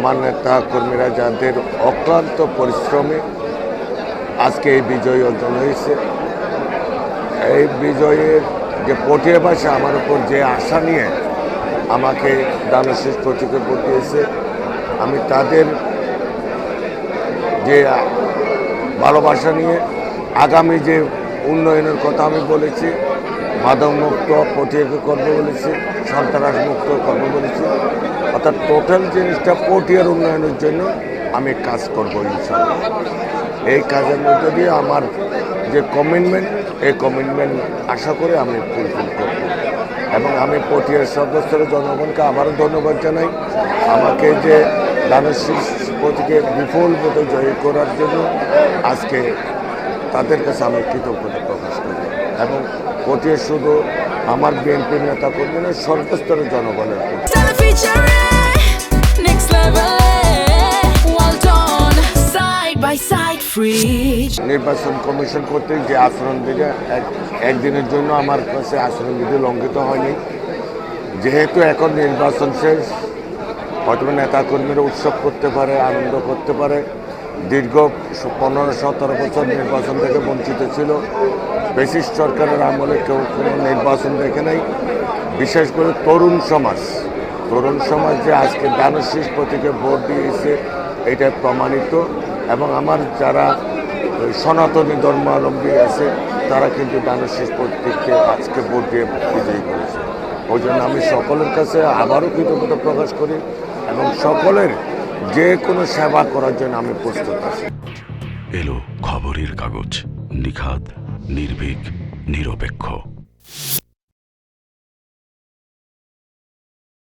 আমার নেতা কর্মীরা যাদের অক্লান্ত পরিশ্রমে আজকে এই বিজয় অর্জন হয়েছে। এই বিজয়ের যে পটিয়াবাসী আমার উপর যে আশা নিয়ে আমাকে দানশীষ প্রতীকে ভোট দিয়েছে, আমি তাদের যে ভালোবাসা নিয়ে আগামী যে উন্নয়নের কথা আমি বলেছি, মাদকমুক্ত পটিয়াকে করবো বলেছি, সন্ত্রাস মুক্ত করবো বলেছি, অর্থাৎ টোটাল জিনিসটা পটিয়ার উন্নয়নের জন্য আমি কাজ করবো ইনশাআল্লাহ। এই কাজের মধ্যে দিয়ে আমার যে কমিটমেন্ট, এই কমিটমেন্ট আশা করে আমি ফুলফিল করব। এবং আমি পটিয়ার সদস্যের জনগণকে আবারও ধন্যবাদ জানাই, আমাকে যে দানশীষ প্রতীকে বিপুল ভোটে জয়ী করার জন্য আজকে তাদের কাছে আমি কৃতজ্ঞতা প্রকাশ করি। এবং পটিয়া শুধু আমার বিএনপির নেতা কর্মী নয়, সর্বস্তরের জনগণের নির্বাচন কমিশন কর্তৃক যে আচরণবিধি একদিনের জন্য আমার কাছে আচরণবিধি লঙ্ঘিত হয়নি। যেহেতু এখন নির্বাচন শেষ, হয়তো নেতাকর্মীরা উৎসব করতে পারে, আনন্দ করতে পারে। দীর্ঘ 15-17 বছর নির্বাচন থেকে বঞ্চিত ছিল। ব্রিটিশ সরকারের আমলে কেউ কোনো নির্বাচন দেখে নাই। বিশেষ করে তরুণ সমাজ যে আজকে দানশীষ প্রতীকে ভোট দিয়েছে, এটা প্রমাণিত। এবং আমার যারা সনাতনী ধর্মাবলম্বী আছে, তারা কিন্তু দানশীষ প্রতীককে আজকে ভোট দিয়ে বিজয়ী করেছে। ওই জন্য আমি সকলের কাছে আবারও কৃতজ্ঞতা প্রকাশ করি এবং সকলের যে কোনো সেবা করার জন্য আমি প্রস্তুত আছি। এলো খবরের কাগজ, নিখাদ, নির্ভীক, নিরপেক্ষ।